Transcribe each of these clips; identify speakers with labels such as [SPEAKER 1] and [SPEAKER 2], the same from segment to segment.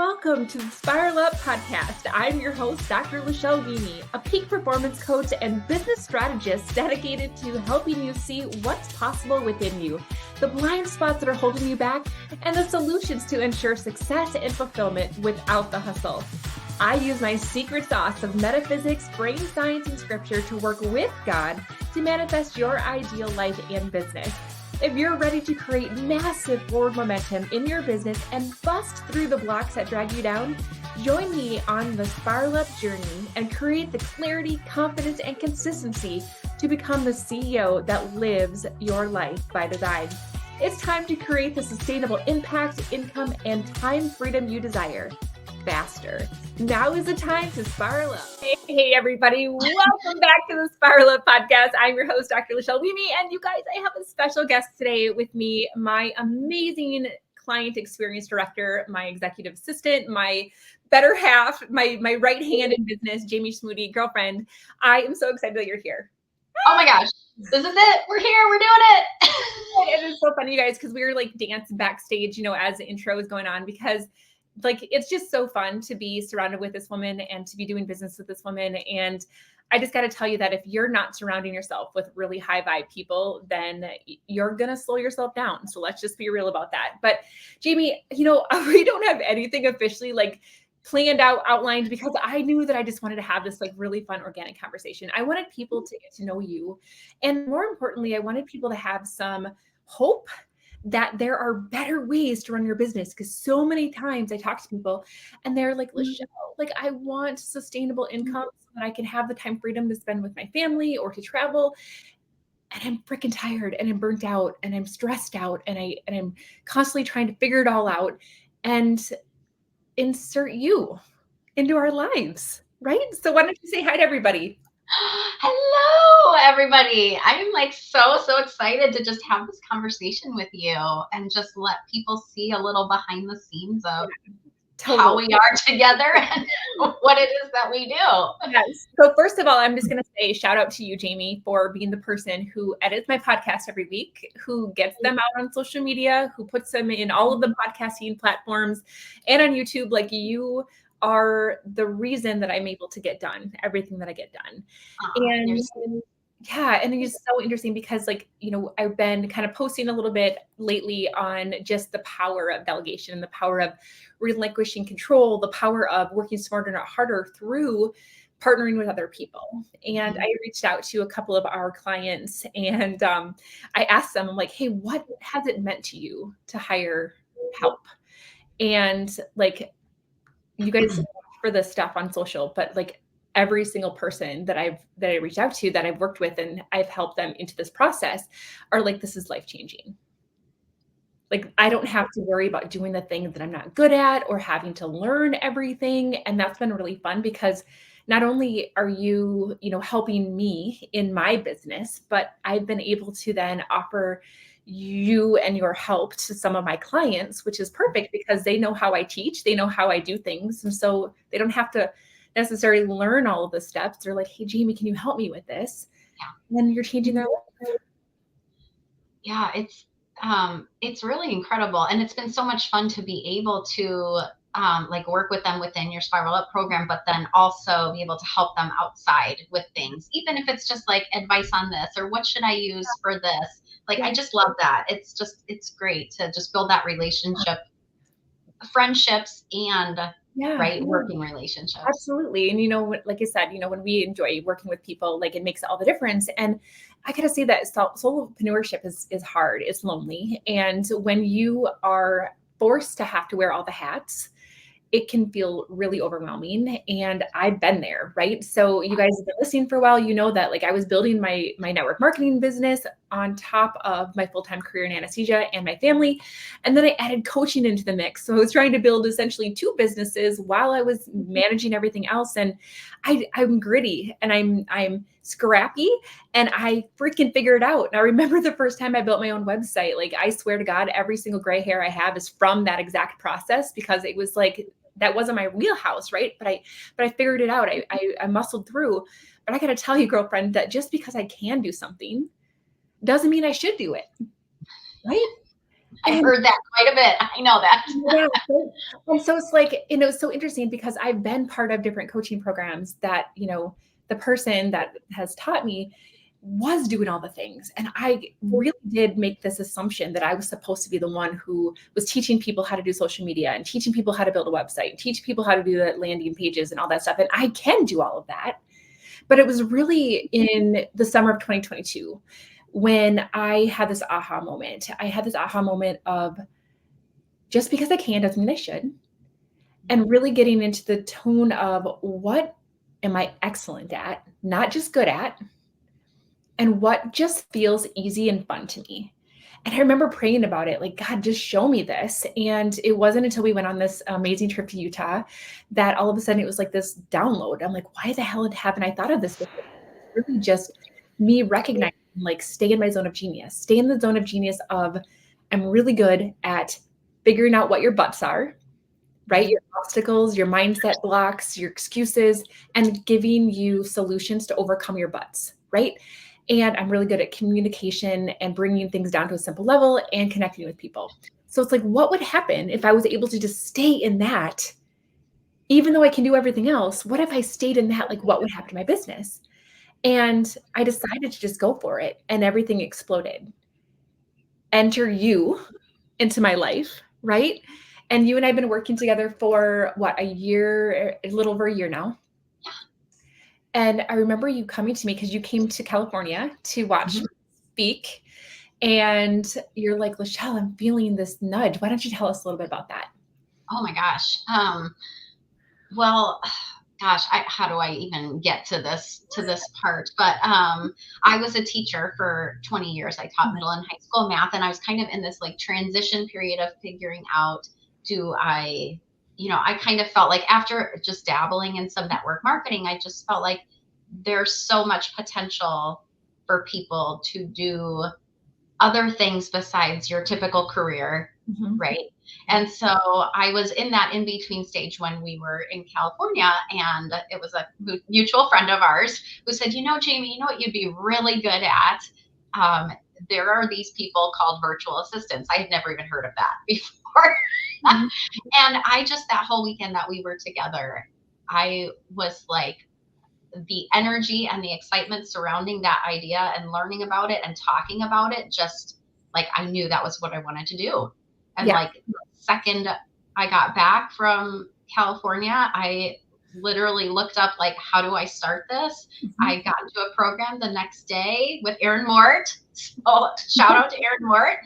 [SPEAKER 1] Welcome to the Spiral Up podcast. I'm your host, Dr. Lachelle Weemy, a peak performance coach and business strategist dedicated to helping you see what's possible within you, the blind spots that are holding you back, and the solutions to ensure success and fulfillment without the hustle. I use my secret sauce of metaphysics, brain science, and scripture to work with God to manifest your ideal life and business. If you're ready to create massive forward momentum in your business and bust through the blocks that drag you down, join me on the Spiral Up journey and create the clarity, confidence, and consistency to become the CEO that lives your life by design. It's time to create the sustainable impact, income, and time freedom you desire faster. Now is the time to spiral up. Hey, everybody. Welcome back to the Spiral Up podcast. I'm your host, Dr. Lachelle Weemy. And you guys, I have a special guest today with me, my amazing client experience director, my executive assistant, my better half, my right hand in business, Jaime Smoody, girlfriend. I am so excited that you're here.
[SPEAKER 2] Oh my gosh, this is it. We're here. We're doing it.
[SPEAKER 1] It is so funny, you guys, because we were like dancing backstage, as the intro was going on, because it's just so fun to be surrounded with this woman and to be doing business with this woman. And I just got to tell you that if you're not surrounding yourself with really high vibe people, then you're going to slow yourself down. So let's just be real about that. But Jaime, we don't have anything officially planned out, outlined, because I knew that I just wanted to have this really fun, organic conversation. I wanted people to get to know you. And more importantly, I wanted people to have some hope that there are better ways to run your business. Because so many times I talk to people and they're like, Lachelle, I want sustainable income so that I can have the time freedom to spend with my family or to travel. And I'm freaking tired and I'm burnt out and I'm stressed out and I'm constantly trying to figure it all out and insert you into our lives, right? So why don't you say hi to everybody?
[SPEAKER 2] Hello, everybody. I'm so excited to just have this conversation with you and just let people see a little behind the scenes of how we are together and what it is that we do.
[SPEAKER 1] Yes. So first of all, I'm just going to say shout out to you, Jaime, for being the person who edits my podcast every week, who gets them out on social media, who puts them in all of the podcasting platforms and on YouTube. You are the reason that I'm able to get done everything that I get done. And it's so interesting because I've been kind of posting a little bit lately on just the power of delegation and the power of relinquishing control, the power of working smarter, not harder through partnering with other people. And I reached out to a couple of our clients and I asked them, I'm like, hey, what has it meant to you to hire help? And you guys for this stuff on social, but every single person that I reached out to, that I've worked with and I've helped them into this process are this is life-changing. I don't have to worry about doing the things that I'm not good at or having to learn everything. And that's been really fun because not only are you, helping me in my business, but I've been able to then offer you and your help to some of my clients, which is perfect because they know how I teach, they know how I do things. And so they don't have to necessarily learn all of the steps. They're like, hey, Jaime, can you help me with this? Yeah. And you're changing their life.
[SPEAKER 2] Yeah, it's really incredible. And it's been so much fun to be able to work with them within your Spiral Up program, but then also be able to help them outside with things, even if it's just advice on this or what should I use for this? I just love that. It's great to just build that relationship, friendships and working relationships.
[SPEAKER 1] Absolutely. And like I said, when we enjoy working with people, it makes all the difference. And I gotta say that solopreneurship is hard. It's lonely. And when you are forced to have to wear all the hats, it can feel really overwhelming. And I've been there, right? So you guys have been listening for a while, that I was building my network marketing business on top of my full-time career in anesthesia and my family. And then I added coaching into the mix. So I was trying to build essentially two businesses while I was managing everything else. And I'm gritty and I'm scrappy and I freaking figure it out. And I remember the first time I built my own website, I swear to God, every single gray hair I have is from that exact process because it was that wasn't my wheelhouse, right? But I figured it out. I muscled through. But I got to tell you, girlfriend, that just because I can do something doesn't mean I should do it, right?
[SPEAKER 2] I heard that quite a bit. I know that.
[SPEAKER 1] Yeah. And so it's like, it's so interesting because I've been part of different coaching programs that, the person that has taught me was doing all the things. And I really did make this assumption that I was supposed to be the one who was teaching people how to do social media and teaching people how to build a website, teach people how to do the landing pages and all that stuff. And I can do all of that. But it was really in the summer of 2022 when I had this aha moment. I had this aha moment of just because I can doesn't mean I should. And really getting into the tone of what am I excellent at, not just good at, and what just feels easy and fun to me. And I remember praying about it, like, God, just show me this. And it wasn't until we went on this amazing trip to Utah that all of a sudden it was like this download. I'm like, why the hell haven't I thought of this before? Really just me recognizing, like, stay in my zone of genius, stay in the zone of genius of I'm really good at figuring out what your butts are, right? Your obstacles, your mindset blocks, your excuses, and giving you solutions to overcome your butts, right? And I'm really good at communication and bringing things down to a simple level and connecting with people. So it's like, what would happen if I was able to just stay in that, even though I can do everything else? What if I stayed in that? Like, what would happen to my business? And I decided to just go for it, and everything exploded. Enter you into my life, right? And you and I have been working together for what, a year, a little over a year now. And I remember you coming to me because you came to California to watch me speak. And you're like, Lachelle, I'm feeling this nudge. Why don't you tell us a little bit about that?
[SPEAKER 2] Oh my gosh. Well, gosh, how do I even get to this part? But I was a teacher for 20 years. I taught middle and high school math, and I was kind of in this like transition period of figuring out, I kind of felt like after just dabbling in some network marketing, I just felt like there's so much potential for people to do other things besides your typical career, right? And so I was in that in-between stage when we were in California, and it was a mutual friend of ours who said, Jamie, what you'd be really good at? There are these people called virtual assistants. I had never even heard of that before. And I just, that whole weekend that we were together, I was like, the energy and the excitement surrounding that idea and learning about it and talking about it, just like, I knew that was what I wanted to do. And like the second I got back from California, I literally looked up, like, how do I start this? I got into a program the next day with Erin Mort. So shout out to Erin Mort.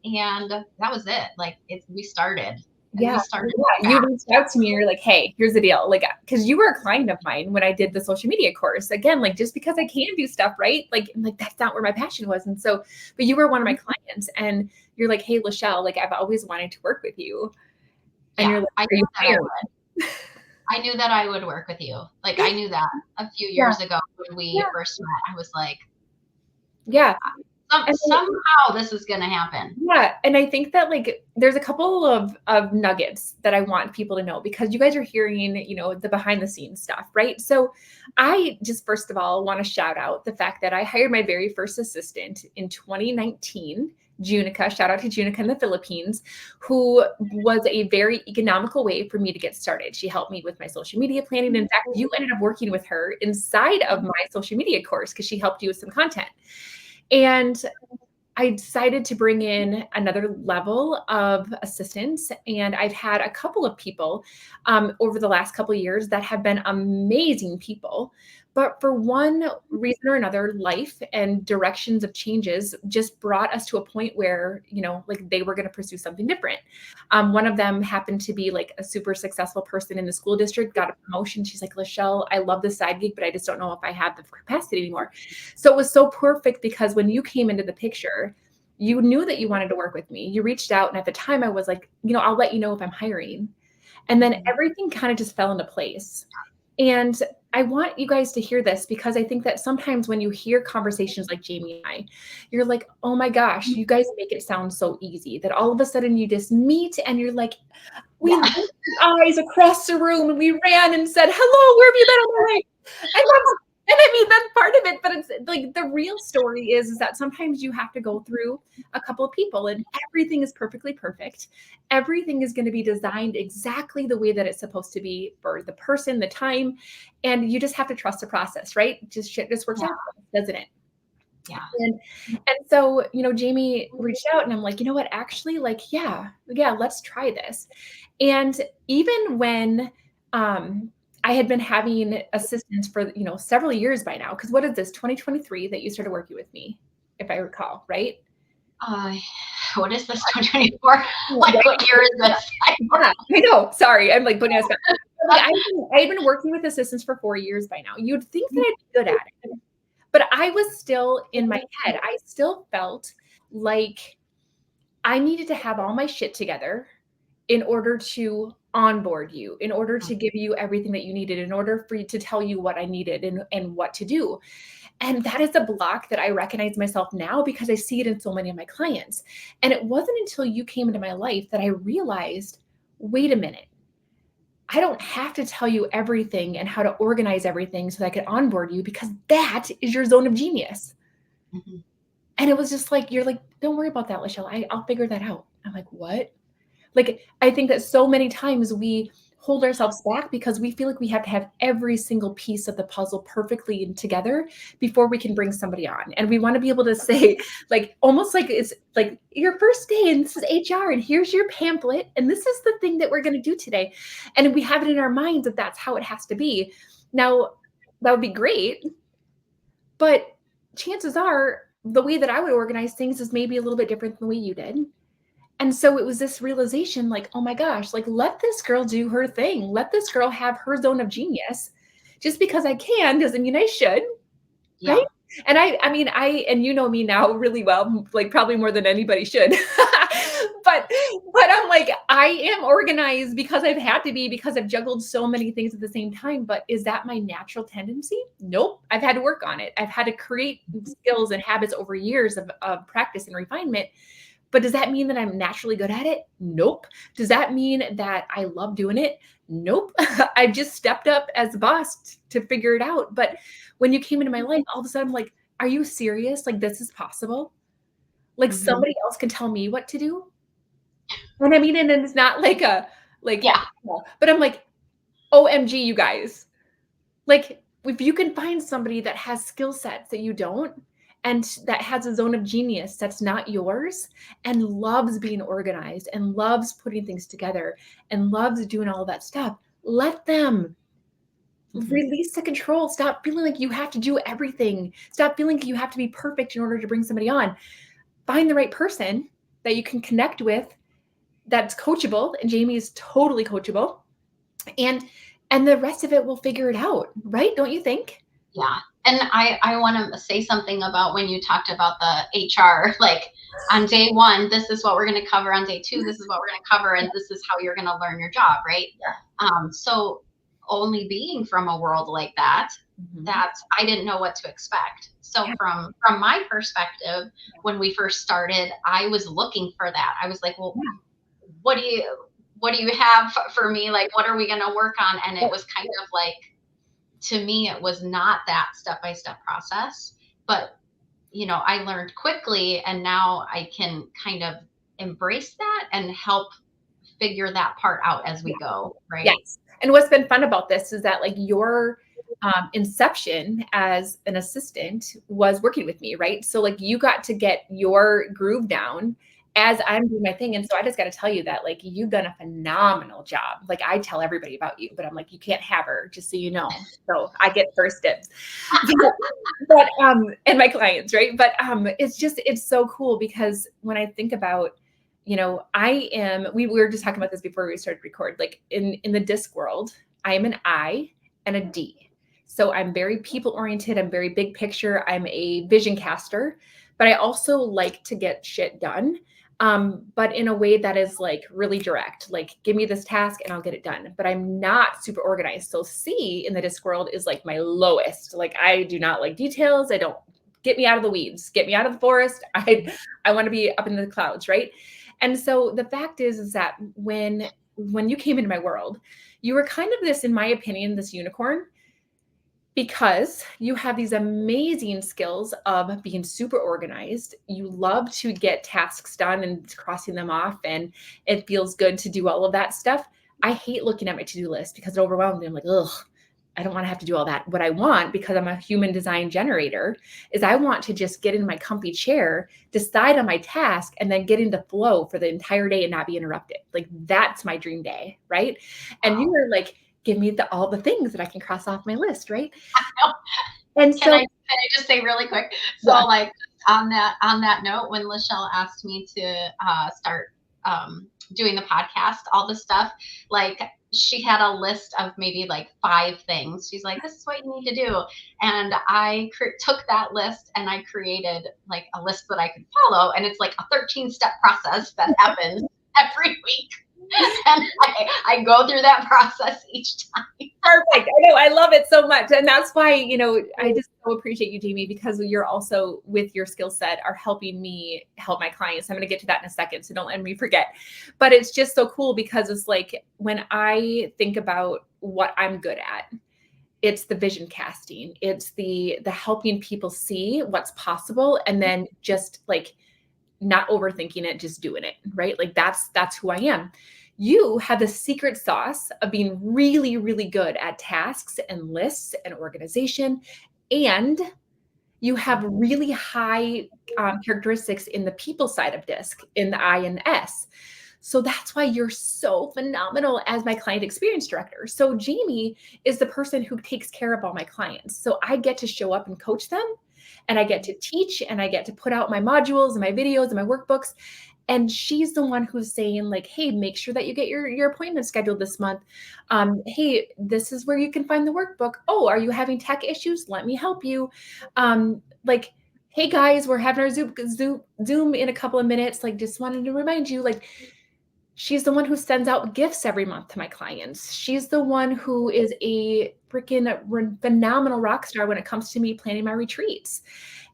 [SPEAKER 2] And that was it. Like, we started. You
[SPEAKER 1] reached out to me and you're like, hey, here's the deal. Like, because you were a client of mine when I did the social media course. Again, like, just because I can do stuff, right? Like that's not where my passion was. And so, but you were one of my clients, and you're like, hey, Lachelle, like, I've always wanted to work with you. And you're like,
[SPEAKER 2] I knew that I would work with you. Like, I knew that a few years ago when we first met. I was like, somehow this is going to happen.
[SPEAKER 1] Yeah. And I think that, like, there's a couple of nuggets that I want people to know, because you guys are hearing, the behind the scenes stuff, right? So I just, first of all, want to shout out the fact that I hired my very first assistant in 2019, Junica. Shout out to Junica in the Philippines, who was a very economical way for me to get started. She helped me with my social media planning. In fact, you ended up working with her inside of my social media course because she helped you with some content. And I decided to bring in another level of assistance. And I've had a couple of people over the last couple of years that have been amazing people. But for one reason or another, life and directions of changes just brought us to a point where, like, they were going to pursue something different. One of them happened to be like a super successful person in the school district, got a promotion. She's like, Lachelle, I love this side gig, but I just don't know if I have the capacity anymore. So it was so perfect because when you came into the picture, you knew that you wanted to work with me. You reached out. And at the time I was like, I'll let you know if I'm hiring. And then everything kind of just fell into place. And I want you guys to hear this, because I think that sometimes when you hear conversations like Jamie and I, you're like, oh my gosh, you guys make it sound so easy, that all of a sudden you just meet and you're like, we looked eyes across the room and we ran and said, hello, where have you been all my life? And And I mean, that's part of it, but it's like the real story is that sometimes you have to go through a couple of people and everything is perfectly perfect. Everything is going to be designed exactly the way that it's supposed to be for the person, the time, and you just have to trust the process, right? Just shit just works
[SPEAKER 2] Yeah.
[SPEAKER 1] out, doesn't it?
[SPEAKER 2] Yeah.
[SPEAKER 1] And so, Jamie reached out and I'm like, you know what, actually, like, yeah, let's try this. And even when I had been having assistants for, several years by now, because what is this, 2023 that you started working with me, if I recall, right?
[SPEAKER 2] Uh, what is this, 2024? Like,
[SPEAKER 1] Right?
[SPEAKER 2] what year is this?
[SPEAKER 1] Yeah, I know. Sorry, I'm like putting us back. Like, I've been working with assistants for 4 years by now. You'd think that I'd be good at it. But I was still in my head. I still felt like I needed to have all my shit together in order to onboard you, in order to give you everything that you needed, in order for you to tell you what I needed and what to do. And that is a block that I recognize myself now because I see it in so many of my clients. And it wasn't until you came into my life that I realized, wait a minute. I don't have to tell you everything and how to organize everything so that I can onboard you because that is your zone of genius.
[SPEAKER 2] Mm-hmm.
[SPEAKER 1] And it was just like, you're like, don't worry about that, Lachelle. I'll figure that out. I'm like, what? Like, I think that so many times we hold ourselves back because we feel like we have to have every single piece of the puzzle perfectly together before we can bring somebody on. And we want to be able to say, like, almost like it's like your first day and this is HR and here's your pamphlet and this is the thing that we're going to do today. And we have it in our minds that that's how it has to be. Now, that would be great, but chances are the way that I would organize things is maybe a little bit different than the way you did. And so it was this realization like, oh my gosh, like let this girl do her thing. Let this girl have her zone of genius. Just because I can doesn't mean I should.
[SPEAKER 2] Yeah.
[SPEAKER 1] Right. And I mean, and you know me now really well, like probably more than anybody should. but I'm like, I am organized because I've had to be, because I've juggled so many things at the same time. But is that my natural tendency? Nope. I've had to work on it. I've had to create skills and habits over years of practice and refinement. But does that mean that I'm naturally good at it? Nope. Does that mean that I love doing it? Nope. I've just stepped up as a boss to figure it out. But when you came into my life, all of a sudden I'm like, are you serious? Like this is possible? Like somebody else can tell me what to do? And I mean, and it's not like
[SPEAKER 2] Yeah.
[SPEAKER 1] but I'm like, OMG, you guys. Like if you can find somebody that has skill sets that you don't, and that has a zone of genius that's not yours and loves being organized and loves putting things together and loves doing all of that stuff, let them release the control. Stop feeling like you have to do everything. Stop feeling like you have to be perfect in order to bring somebody on. Find the right person that you can connect with that's coachable, and Jamie is totally coachable, and the rest of it will figure it out, right? Don't you think?
[SPEAKER 2] Yeah. And I want to say something about when you talked about the HR, like on day one, this is what we're going to cover. On day two, this is what we're going to cover. And this is how you're going to learn your job. Right.
[SPEAKER 1] Yeah.
[SPEAKER 2] So only being from a world like that, I didn't know what to expect. So from my perspective, when we first started, I was looking for that. I was like, well, what do you have for me? Like, what are we going to work on? And it was kind of like, to me, it was not that step-by-step process, but I learned quickly, and now I can kind of embrace that and help figure that part out as we go. Right.
[SPEAKER 1] Yes. And what's been fun about this is that like your inception as an assistant was working with me, right? So like you got to get your groove down as I'm doing my thing. And so I just got to tell you that like you've done a phenomenal job. Like I tell everybody about you, but I'm like, you can't have her, just so you know. So I get first dibs. but and my clients, right? But it's so cool because when I think about, we were just talking about this before we started record, like in the disc world, I am an I and a D. So I'm very people oriented. I'm very big picture. I'm a vision caster, but I also like to get shit done. But in a way that is like really direct, like give me this task and I'll get it done. But I'm not super organized. So C in the disc world is like my lowest. Like I do not like details. I don't get me out of the weeds, get me out of the forest. I want to be up in the clouds, right? And so the fact is that when you came into my world, you were kind of this, in my opinion, this unicorn. Because you have these amazing skills of being super organized. You love to get tasks done and crossing them off, and it feels good to do all of that stuff. I hate looking at my to-do list because it overwhelms me. I'm like, ugh, I don't want to have to do all that. What I want, because I'm a human design generator, is I want to just get in my comfy chair, decide on my task, and then get into flow for the entire day and not be interrupted. Like, that's my dream day, right? And you were like, give me all the things that I can cross off my list, right? And
[SPEAKER 2] Can
[SPEAKER 1] so,
[SPEAKER 2] I just say really quick? So
[SPEAKER 1] yeah,
[SPEAKER 2] like on that note, when Lachelle asked me to start doing the podcast, all the stuff, like she had a list of maybe like 5 things. She's like, this is what you need to do. And I took that list and I created like a list that I could follow. And it's like a 13-step process that happens every week. And I go through that process each time.
[SPEAKER 1] perfect. I know, I love it so much. And that's why, I just so appreciate you, Jamie, because you're also, with your skill set, are helping me help my clients. I'm going to get to that in a second, so don't let me forget. But it's just so cool because it's like, when I think about what I'm good at, it's the vision casting. It's the helping people see what's possible, and then just like not overthinking it, just doing it, right? Like, that's who I am. You have the secret sauce of being really, really good at tasks and lists and organization. And you have really high characteristics in the people side of DISC, in the I and S. So that's why you're so phenomenal as my client experience director. So Jamie is the person who takes care of all my clients. So I get to show up and coach them, and I get to teach, and I get to put out my modules and my videos and my workbooks. And she's the one who's saying, like, hey, make sure that you get your appointment scheduled this month. Hey, this is where you can find the workbook. Oh, are you having tech issues? Let me help you. Like, hey guys, we're having our Zoom in a couple of minutes. Like, just wanted to remind you, like, she's the one who sends out gifts every month to my clients. She's the one who is a freaking phenomenal rock star when it comes to me planning my retreats.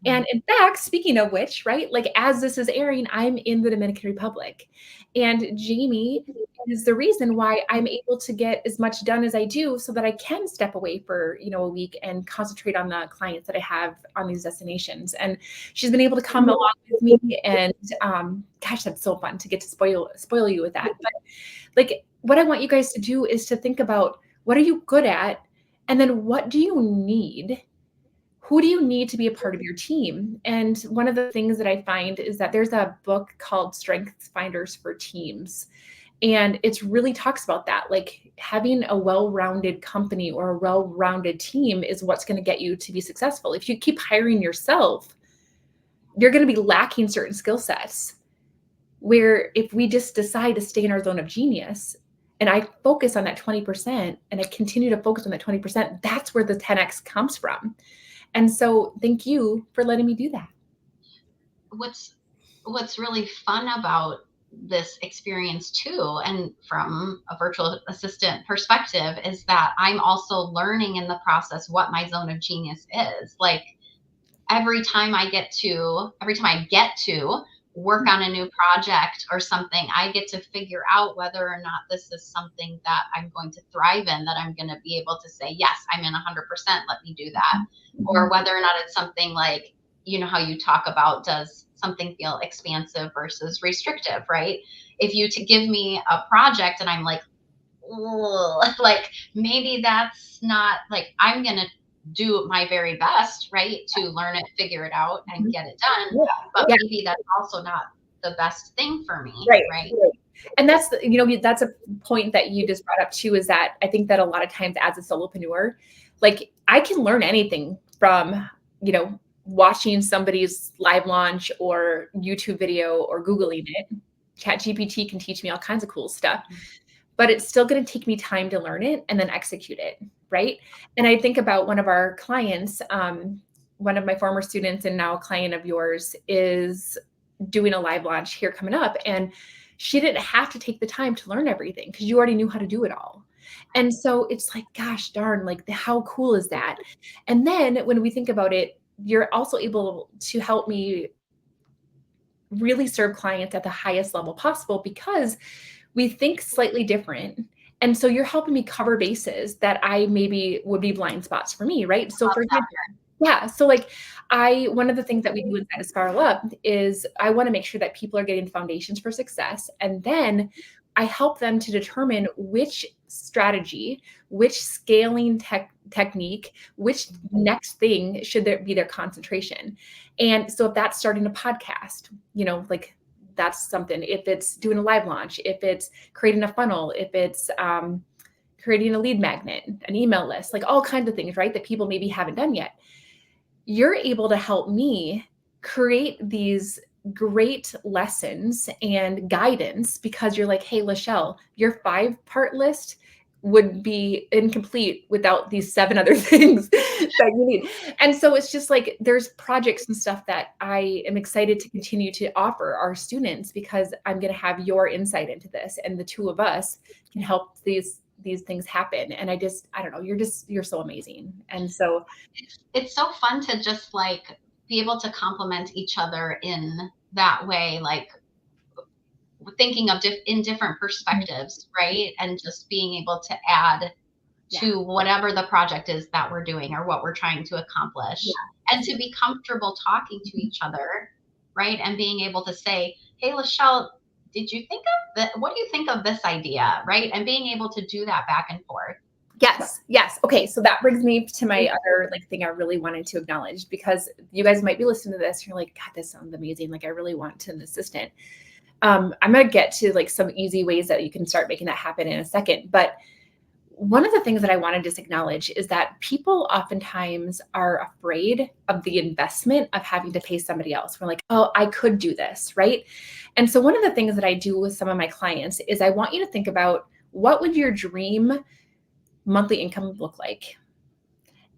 [SPEAKER 1] And in fact, speaking of which, right, like, as this is airing, I'm in the Dominican Republic. And Jamie is the reason why I'm able to get as much done as I do, so that I can step away for, a week and concentrate on the clients that I have on these destinations. And she's been able to come along with me. And gosh, that's so fun to get to spoil you with that. But like, what I want you guys to do is to think about, what are you good at? And then what do you need? Who do you need to be a part of your team? And one of the things that I find is that there's a book called Strengths Finders for Teams. And it really talks about that. Like, having a well-rounded company or a well-rounded team is what's going to get you to be successful. If you keep hiring yourself, you're going to be lacking certain skill sets. Where if we just decide to stay in our zone of genius, and I focus on that 20%, and I continue to focus on that 20%, that's where the 10X comes from. And so thank you for letting me do that.
[SPEAKER 2] What's really fun about this experience too, and from a virtual assistant perspective, is that I'm also learning in the process what my zone of genius is. Like, every time I get to work on a new project or something, I get to figure out whether or not this is something that I'm going to thrive in, that I'm going to be able to say, yes, I'm in 100%, let me do that. Or whether or not it's something like, how you talk about, does something feel expansive versus restrictive, right? If you to give me a project and I'm like, like, maybe that's not, like, I'm going to do my very best, right, to learn it, figure it out, and get it done.
[SPEAKER 1] Yeah.
[SPEAKER 2] But
[SPEAKER 1] Yeah.
[SPEAKER 2] maybe that's also not the best thing for me,
[SPEAKER 1] Right.
[SPEAKER 2] right?
[SPEAKER 1] And that's, that's a point that you just brought up too, is that I think that a lot of times as a solopreneur, like, I can learn anything from, watching somebody's live launch or YouTube video or Googling it. ChatGPT can teach me all kinds of cool stuff, but it's still going to take me time to learn it and then execute it. Right. And I think about one of our clients, one of my former students and now a client of yours, is doing a live launch here coming up. And she didn't have to take the time to learn everything because you already knew how to do it all. And so it's like, gosh darn, like, how cool is that? And then when we think about it, you're also able to help me really serve clients at the highest level possible, because we think slightly different. And so you're helping me cover bases that I maybe would be blind spots for me, right? So for example, yeah. So like one of the things that we do inside of Spiral Up is I want to make sure that people are getting foundations for success. And then I help them to determine which strategy, which scaling technique, which next thing should there be their concentration. And so if that's starting a podcast, like that's something. If it's doing a live launch, if it's creating a funnel, if it's creating a lead magnet, an email list, like all kinds of things, right? That people maybe haven't done yet. You're able to help me create these great lessons and guidance because you're like, hey, Lachelle, your 5-part list would be incomplete without these 7 other things that you need. And so it's just like, there's projects and stuff that I am excited to continue to offer our students because I'm going to have your insight into this. And the two of us can help these things happen. And I don't know, you're so amazing. And so
[SPEAKER 2] it's so fun to just like be able to complement each other in that way, like thinking of in different perspectives, right? And just being able to add to whatever the project is that we're doing or what we're trying to accomplish, and to be comfortable talking to each other, right? And being able to say, hey, Lachelle, did you think of that? What do you think of this idea, right? And being able to do that back and forth.
[SPEAKER 1] Yes. Okay. So that brings me to my other thing I really wanted to acknowledge, because you guys might be listening to this. And you're like, God, this sounds amazing. Like I really want an assistant. I'm going to get to some easy ways that you can start making that happen in a second. But one of the things that I want to just acknowledge is that people oftentimes are afraid of the investment of having to pay somebody else. We're like, oh, I could do this, right? And so one of the things that I do with some of my clients is I want you to think about, what would your dream monthly income look like?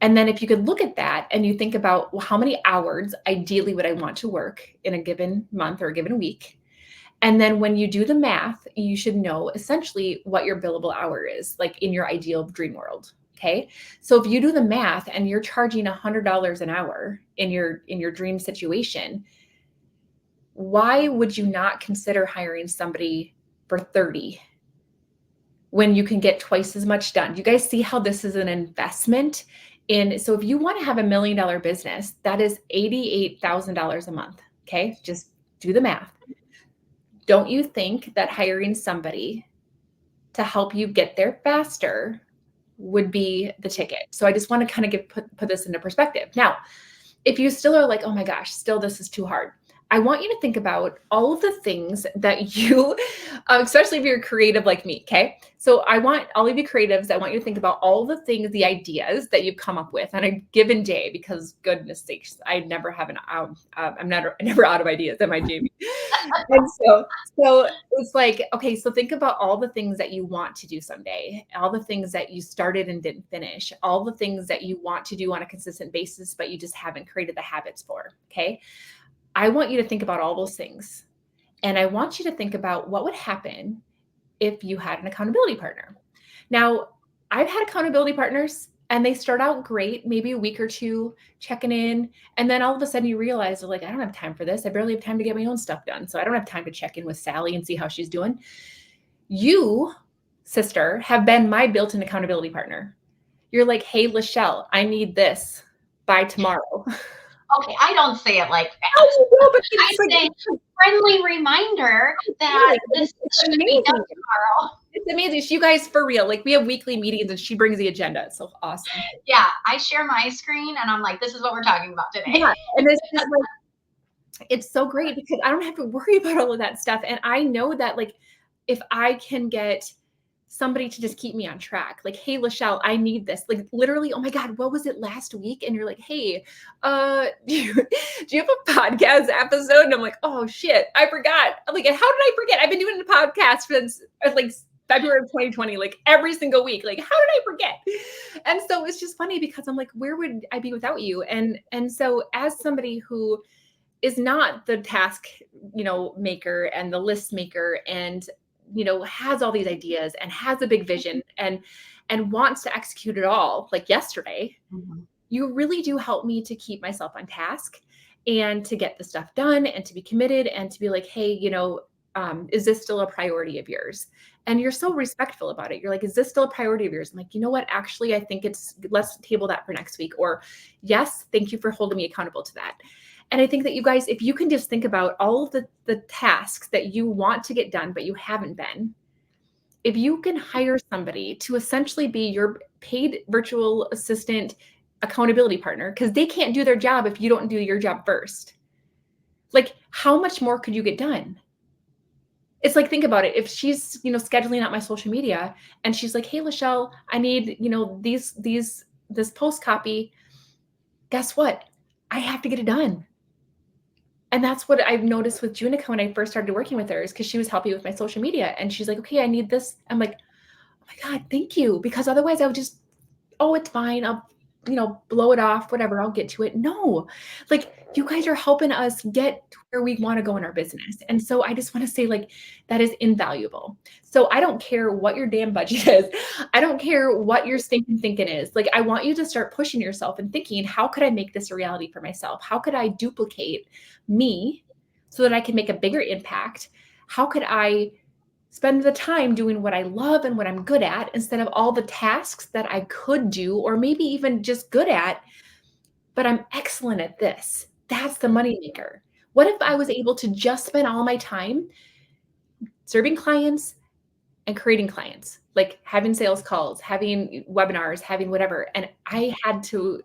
[SPEAKER 1] And then if you could look at that and you think about, well, how many hours ideally would I want to work in a given month or a given week? And then when you do the math, you should know essentially what your billable hour is, like in your ideal dream world. Okay. So if you do the math and you're charging $100 an hour in your dream situation, why would you not consider hiring somebody for 30 when you can get twice as much done? You guys see how this is an investment in? So if you want to have $1 million business, that is $88,000 a month. Okay. Just do the math. Don't you think that hiring somebody to help you get there faster would be the ticket? So I just want to kind of put this into perspective. Now, if you still are like, oh my gosh, still this is too hard, I want you to think about all of the things that you, especially if you're creative like me, okay? So I want all of you creatives, I want you to think about all the things, the ideas that you've come up with on a given day, because goodness sakes, I never have I'm never out of ideas, am I, Jamie? And so it's like, okay, so think about all the things that you want to do someday, all the things that you started and didn't finish, all the things that you want to do on a consistent basis, but you just haven't created the habits for, okay? I want you to think about all those things. And I want you to think about what would happen if you had an accountability partner. Now, I've had accountability partners and they start out great, maybe a week or two checking in. And then all of a sudden you realize, like, I don't have time for this. I barely have time to get my own stuff done. So I don't have time to check in with Sally and see how she's doing. You, sister, have been my built-in accountability partner. You're like, hey, Lachelle, I need this by tomorrow.
[SPEAKER 2] Okay, I don't say it like that. I say friendly reminder that this should be done tomorrow.
[SPEAKER 1] It's amazing. You guys, for real, like we have weekly meetings and she brings the agenda. It's so awesome.
[SPEAKER 2] Yeah, I share my screen and I'm like, this is what we're talking about today.
[SPEAKER 1] Yeah, and it's just like, it's so great because I don't have to worry about all of that stuff. And I know that, like, if I can get somebody to just keep me on track, like, hey, Lachelle, I need this. Like, literally, oh my God, what was it last week? And you're like, hey, do you have a podcast episode? And I'm like, oh shit, I forgot. I'm like, how did I forget? I've been doing a podcast since like February of 2020, like every single week. Like, how did I forget? And so it's just funny because I'm like, where would I be without you? And so as somebody who is not the task, maker and the list maker and, has all these ideas and has a big vision and wants to execute it all like yesterday, you really do help me to keep myself on task and to get the stuff done and to be committed and to be like, hey, is this still a priority of yours? And you're so respectful about it. You're like, is this still a priority of yours? I'm like, you know what? Actually, I think let's table that for next week. Or yes, thank you for holding me accountable to that. And I think that you guys, if you can just think about all of the tasks that you want to get done, but you haven't been, if you can hire somebody to essentially be your paid virtual assistant accountability partner, because they can't do their job if you don't do your job first. Like, how much more could you get done? It's like, think about it. If she's, scheduling out my social media and she's like, hey, Lachelle, I need, this post copy. Guess what? I have to get it done. And that's what I've noticed with Junica when I first started working with her, is because she was helping with my social media. And she's like, okay, I need this. I'm like, oh my God, thank you. Because otherwise I would just, oh, it's fine. I'll, blow it off, whatever, I'll get to it. No, like, you guys are helping us get to where we want to go in our business. And so I just want to say, like, that is invaluable. So I don't care what your damn budget is. I don't care what your stinking thinking is. Like, I want you to start pushing yourself and thinking, how could I make this a reality for myself? How could I duplicate me so that I can make a bigger impact? How could I spend the time doing what I love and what I'm good at, instead of all the tasks that I could do, or maybe even just good at, but I'm excellent at this? That's the moneymaker. What if I was able to just spend all my time serving clients and creating clients, like having sales calls, having webinars, having whatever, and I had to,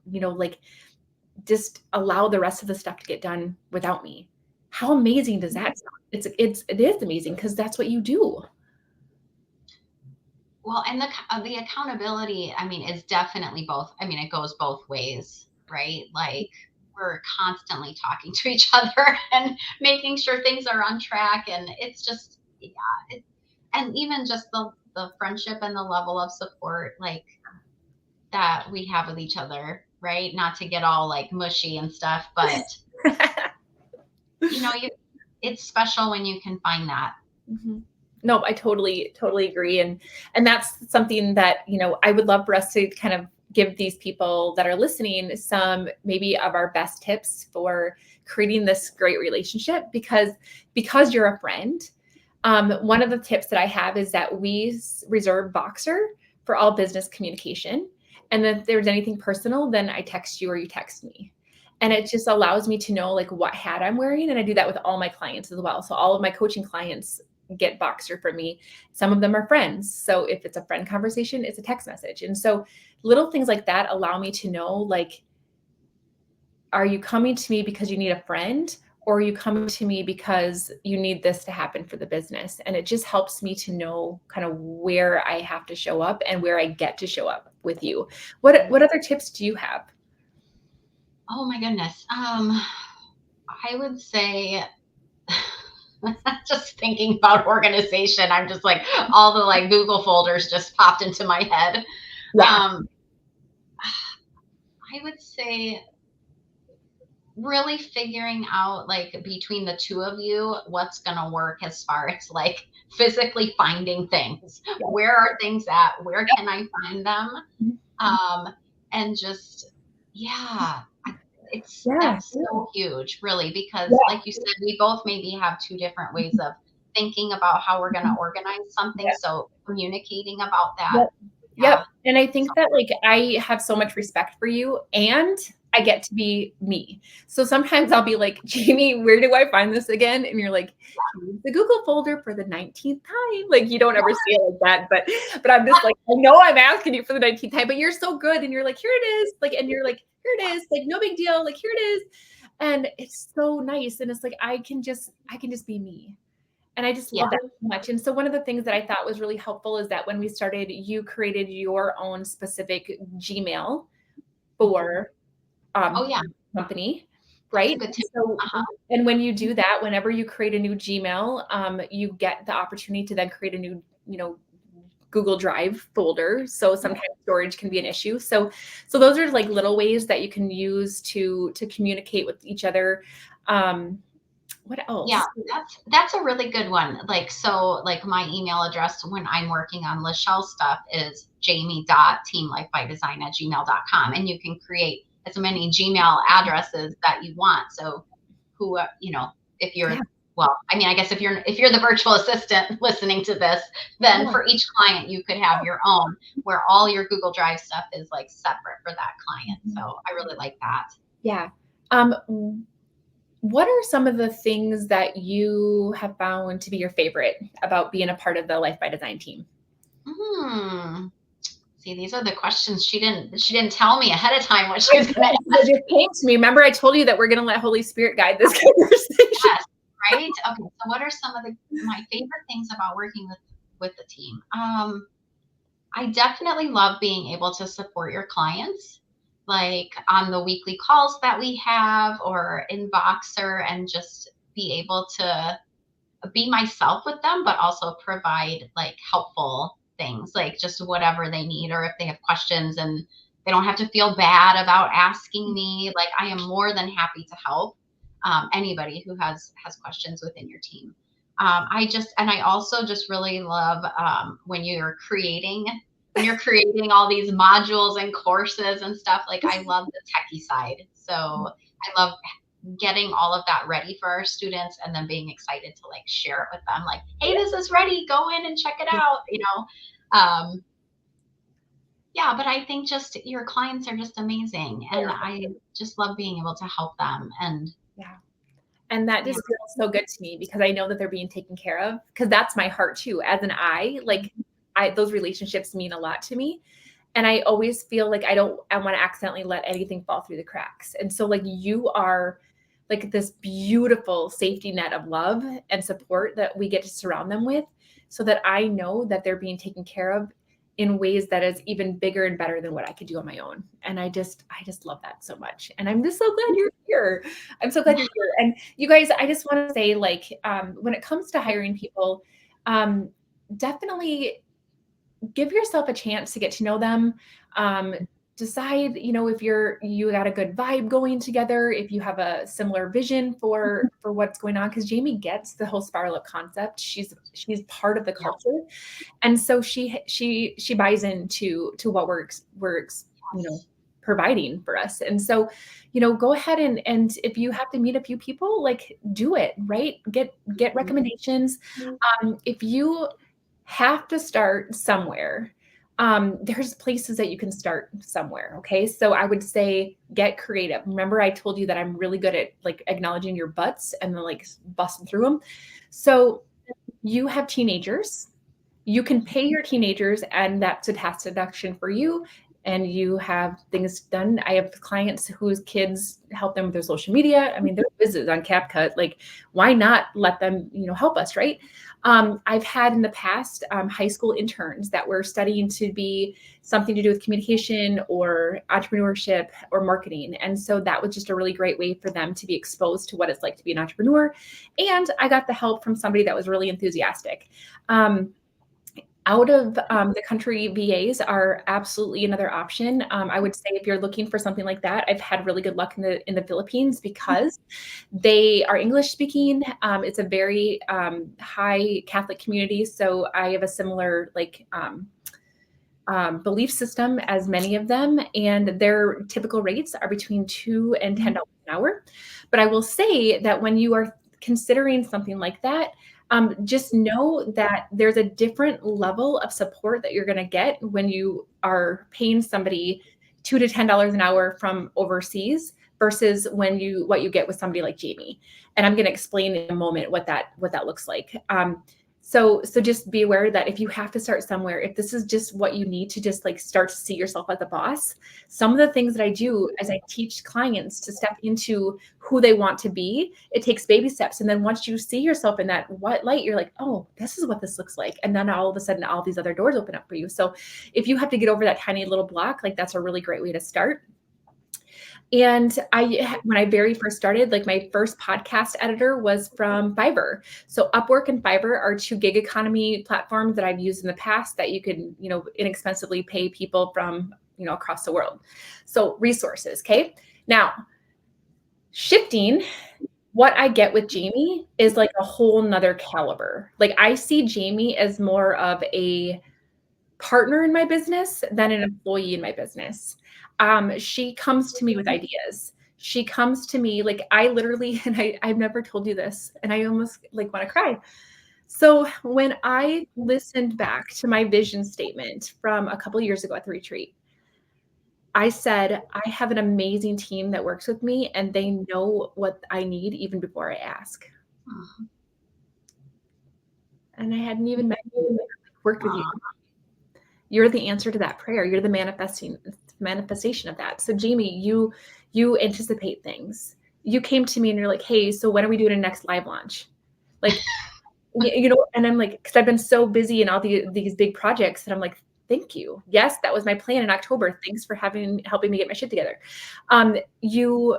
[SPEAKER 1] just allow the rest of the stuff to get done without me? How amazing does that sound? It is amazing, because that's what you do.
[SPEAKER 2] Well, and the accountability, I mean, is definitely both. I mean, it goes both ways, right? Like, we're constantly talking to each other and making sure things are on track. And it's just, yeah. And even just the friendship and the level of support, like, that we have with each other, right? Not to get all like mushy and stuff, but it's special when you can find that.
[SPEAKER 1] Mm-hmm. No, I totally agree. And that's something that, I would love for us to kind of give these people that are listening some maybe of our best tips for creating this great relationship, because you're a friend. One of the tips that I have is that we reserve Voxer for all business communication. And then if there's anything personal, then I text you or you text me. And it just allows me to know, like, what hat I'm wearing. And I do that with all my clients as well. So all of my coaching clients get Voxer from me. Some of them are friends. So if it's a friend conversation, it's a text message. And so little things like that allow me to know, like, are you coming to me because you need a friend, or are you coming to me because you need this to happen for the business? And it just helps me to know kind of where I have to show up and where I get to show up with you. What other tips do you have?
[SPEAKER 2] Oh my goodness. I would say, just thinking about organization, I'm just like, all the like Google folders just popped into my head.
[SPEAKER 1] Yeah.
[SPEAKER 2] I would say really figuring out, like, between the two of you, what's going to work as far as like physically finding things. Yeah. Where are things at? Where can I find them? And just, yeah. That's so huge, really, because like you said, we both maybe have two different ways of thinking about how we're going to organize something. So communicating about that.
[SPEAKER 1] Yep. And I think that, like, I have so much respect for you, and I get to be me. So sometimes I'll be like, Jamie, where do I find this again? And you're like, the Google folder for the 19th time. Like, you don't ever see it like that, but I'm just like, I know I'm asking you for the 19th time, but you're so good. And you're like, here it is. Like, and you're like, here it is. Like, no big deal. Like, here it is. And it's so nice. And it's like, I can just be me. And I just love that so much. And so one of the things that I thought was really helpful is that when we started, you created your own specific Gmail for company, right? So, and when you do that, whenever you create a new Gmail, you get the opportunity to then create a new, Google Drive folder. So sometimes storage can be an issue. So those are like little ways that you can use to communicate with each other. What else?
[SPEAKER 2] Yeah, that's a really good one. Like, so like my email address when I'm working on Lachelle stuff is jamie.teamlifebydesign@gmail.com. And you can create as many Gmail addresses that you want. So if you're well, I mean, I guess if you're the virtual assistant listening to this, then for each client, you could have your own where all your Google Drive stuff is like separate for that client. So I really like that.
[SPEAKER 1] Yeah. What are some of the things that you have found to be your favorite about being a part of the Life by Design team?
[SPEAKER 2] See, these are the questions she didn't tell me ahead of time what she was going to ask.
[SPEAKER 1] It just came to me. Remember, I told you that we're going to let Holy Spirit guide this conversation.
[SPEAKER 2] Yes, right? Okay. So what are some of my favorite things about working with the team? I definitely love being able to support your clients, like on the weekly calls that we have or in Voxer, and just be able to be myself with them, but also provide like helpful things, like just whatever they need, or if they have questions and they don't have to feel bad about asking me. Like I am more than happy to help anybody who has questions within your team. I also just really love when you're creating all these modules and courses and stuff. Like I love the techie side. So I love getting all of that ready for our students and then being excited to like share it with them. Like, hey, this is ready. Go in and check it out. Yeah, but I think just your clients are just amazing. And I just love being able to help them. And
[SPEAKER 1] and that just feels so good to me because I know that they're being taken care of, because that's my heart too. As an those relationships mean a lot to me. And I always feel like I want to accidentally let anything fall through the cracks. And so like you are like this beautiful safety net of love and support that we get to surround them with, so that I know that they're being taken care of in ways that is even bigger and better than what I could do on my own. And I just love that so much. And I'm just so glad you're here. I'm so glad you're here. And you guys, I just want to say, like, when it comes to hiring people, definitely give yourself a chance to get to know them. Decide, if you got a good vibe going together, if you have a similar vision for what's going on, because Jamie gets the whole spiral up concept. She's part of the culture, and so she buys into what we're providing for us. And so, go ahead and if you have to meet a few people, like do it, right? Get recommendations. If you have to start somewhere, there's places that you can start somewhere. Okay. So I would say get creative. Remember, I told you that I'm really good at like acknowledging your butts and then like busting through them. So you have teenagers, you can pay your teenagers, and that's a tax deduction for you. And you have things done. I have clients whose kids help them with their social media. I mean, they're business on CapCut. Like, why not let them, help us, right? I've had in the past high school interns that were studying to be something to do with communication or entrepreneurship or marketing. And so that was just a really great way for them to be exposed to what it's like to be an entrepreneur. And I got the help from somebody that was really enthusiastic. Out of the country, VAs are absolutely another option. I would say if you're looking for something like that, I've had really good luck in the Philippines because they are English speaking. It's a very high Catholic community, so I have a similar belief system as many of them, and their typical rates are between $2 and $10 an hour. But I will say that when you are considering something like that, just know that there's a different level of support that you're going to get when you are paying somebody $2 to $10 an hour from overseas versus what you get with somebody like Jamie. And I'm going to explain in a moment what that looks like. So just be aware that if you have to start somewhere, if this is just what you need to just like start to see yourself as a boss, some of the things that I do as I teach clients to step into who they want to be, it takes baby steps. And then once you see yourself in that light, you're like, oh, this is what this looks like. And then all of a sudden, all these other doors open up for you. So if you have to get over that tiny little block, like that's a really great way to start. And when I very first started, like my first podcast editor was from Fiverr. So Upwork and Fiverr are 2 gig economy platforms that I've used in the past that you can, inexpensively pay people from, across the world. So resources. Okay. Now, shifting, what I get with Jamie is like a whole nother caliber. Like I see Jamie as more of a partner in my business than an employee in my business. She comes to me with ideas. She comes to me, like I literally, and I've never told you this, and I almost like want to cry. So when I listened back to my vision statement from a couple years ago at the retreat, I said, I have an amazing team that works with me and they know what I need even before I ask. And I hadn't even met you, worked with you. You're the answer to that prayer. You're the manifestation of that. So Jaime, you anticipate things. You came to me and you're like, hey, so when are we doing a next live launch? Like, you know, and I'm like, because I've been so busy in all these big projects that I'm like, thank you. Yes, that was my plan in October. Thanks for helping me get my shit together. You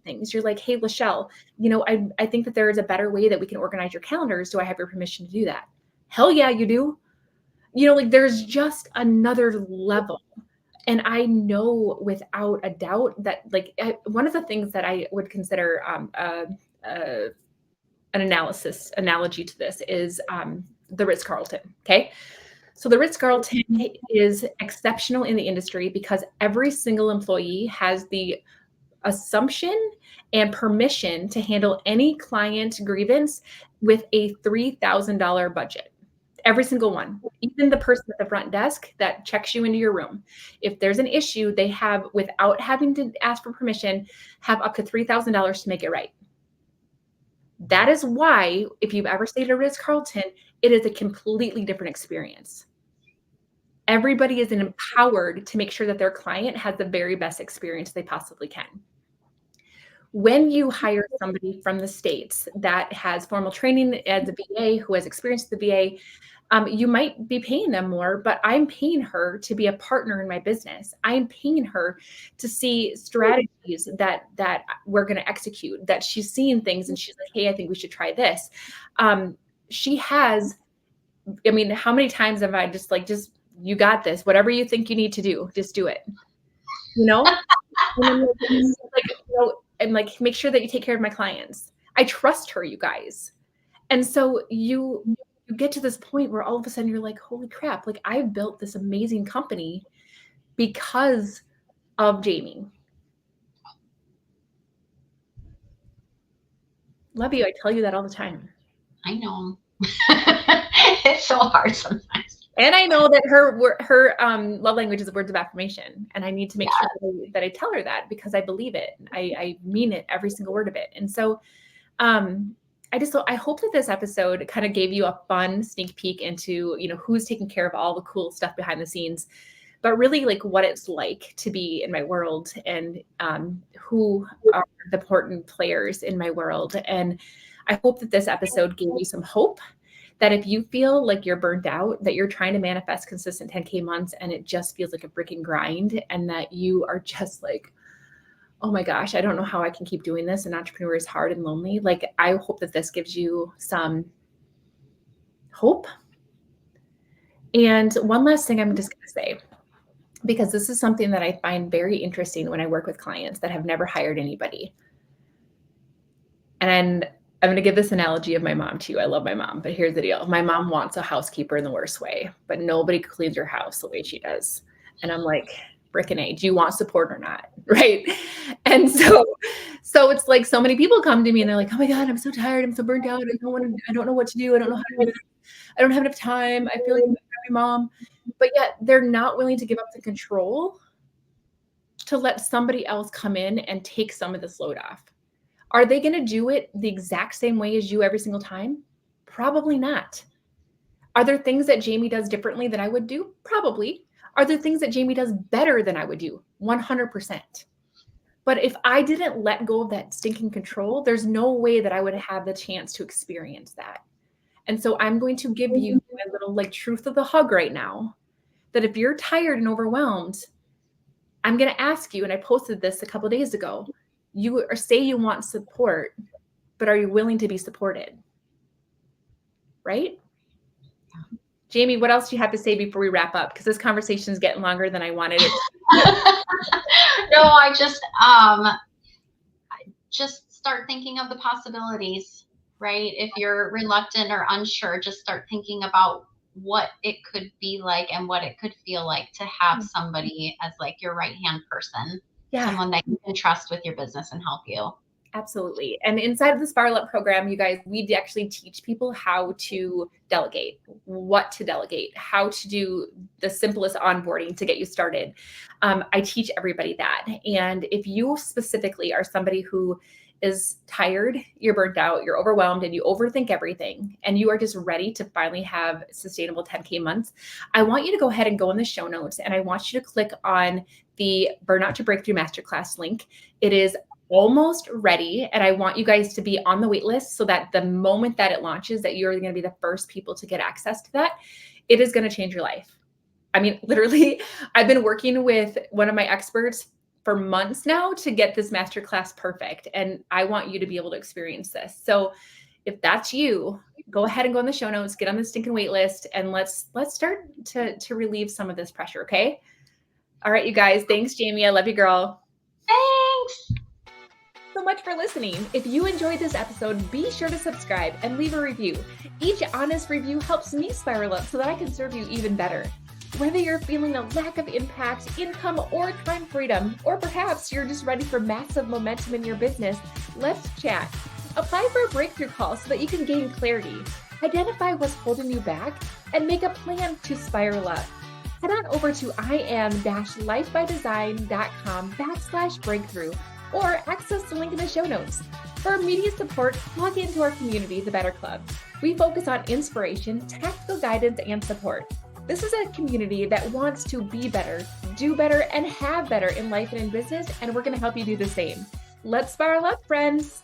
[SPEAKER 1] things. You're like, hey, Lachelle, you know, I think that there is a better way that we can organize your calendars. Do I have your permission to do that? Hell yeah, you do. You know, like there's just another level. And I know without a doubt that like one of the things that I would consider an analogy to this is the Ritz-Carlton. Okay. So the Ritz-Carlton is exceptional in the industry because every single employee has the assumption and permission to handle any client grievance with a $3,000 budget. Every single one, even the person at the front desk that checks you into your room. If there's an issue, they have, without having to ask for permission, have up to $3,000 to make it right. That is why, if you've ever stayed at Ritz-Carlton, it is a completely different experience. Everybody is empowered to make sure that their client has the very best experience they possibly can. When you hire somebody from the States that has formal training as a VA, who has experience with the VA, you might be paying them more, but I'm paying her to be a partner in my business. I'm paying her to see strategies that we're going to execute, that she's seeing things and she's like, hey, I think we should try this. She has, I mean, how many times have I just you got this, whatever you think you need to do, just do it, you know? And I'm like, make sure that you take care of my clients. I trust her, you guys. And so you get to this point where all of a sudden you're like, holy crap, like I've built this amazing company because of Jaime. Love you. I tell you that all the time.
[SPEAKER 2] I know. It's so hard sometimes.
[SPEAKER 1] And I know that her love language is words of affirmation. And I need to make sure that I tell her that because I believe it. I mean it, every single word of it. And so I hope that this episode kind of gave you a fun sneak peek into, you know, who's taking care of all the cool stuff behind the scenes, but really like what it's like to be in my world and who are the important players in my world. And I hope that this episode gave you some hope that if you feel like you're burnt out, that you're trying to manifest consistent 10K months and it just feels like a freaking grind and that you are just like, oh my gosh, I don't know how I can keep doing this. An entrepreneur is hard and lonely. Like, I hope that this gives you some hope. And one last thing I'm just going to say, because this is something that I find very interesting when I work with clients that have never hired anybody. And I'm going to give this analogy of my mom too. I love my mom, but here's the deal. My mom wants a housekeeper in the worst way, but nobody cleans her house the way she does. And I'm like, frickin' A, do you want support or not? Right. And so it's like so many people come to me and they're like, oh my God, I'm so tired. I'm so burnt out. I don't know what to do. I don't know how to do this. I don't have enough time. I feel like I'm my mom. But yet they're not willing to give up the control to let somebody else come in and take some of this load off. Are they going to do it the exact same way as you every single time? Probably not. Are there things that Jaime does differently than I would do? Probably. Are there things that Jaime does better than I would do? 100%. But if I didn't let go of that stinking control, there's no way that I would have the chance to experience that. And so I'm going to give you a little like truth of the hug right now, that if you're tired and overwhelmed, I'm going to ask you, and I posted this a couple of days ago, you say you want support, but are you willing to be supported? Right? Jaime, what else do you have to say before we wrap up? Because this conversation is getting longer than I wanted it to.
[SPEAKER 2] No, I just start thinking of the possibilities, right? If you're reluctant or unsure, just start thinking about what it could be like and what it could feel like to have somebody as like your right-hand person.
[SPEAKER 1] Yeah.
[SPEAKER 2] Someone that you can trust with your business and help you.
[SPEAKER 1] Absolutely. And inside of the Spiral Up program, you guys, we actually teach people how to delegate, what to delegate, how to do the simplest onboarding to get you started. I teach everybody that. And if you specifically are somebody who is tired, you're burnt out, you're overwhelmed, and you overthink everything, and you are just ready to finally have sustainable 10K months, I want you to go ahead and go in the show notes, and I want you to click on the Burnout to Breakthrough Masterclass link. It is almost ready. And I want you guys to be on the wait list so that the moment that it launches, that you're going to be the first people to get access to that. It is going to change your life. I mean, literally, I've been working with one of my experts for months now to get this masterclass perfect. And I want you to be able to experience this. So if that's you, go ahead and go in the show notes, get on the stinking wait list, and let's start to relieve some of this pressure. Okay. All right, you guys. Thanks, Jamie. I love you, girl.
[SPEAKER 2] Thanks
[SPEAKER 1] So much for listening. If you enjoyed this episode, be sure to subscribe and leave a review. Each honest review helps me spiral up so that I can serve you even better. Whether you're feeling a lack of impact, income, or time freedom, or perhaps you're just ready for massive momentum in your business, let's chat. Apply for a breakthrough call so that you can gain clarity, identify what's holding you back, and make a plan to spiral up. Head on over to im-lifebydesign.com/breakthrough or access the link in the show notes. For immediate support, log into our community, the Better Club. We focus on inspiration, tactical guidance, and support. This is a community that wants to be better, do better, and have better in life and in business, and we're going to help you do the same. Let's spiral up, friends.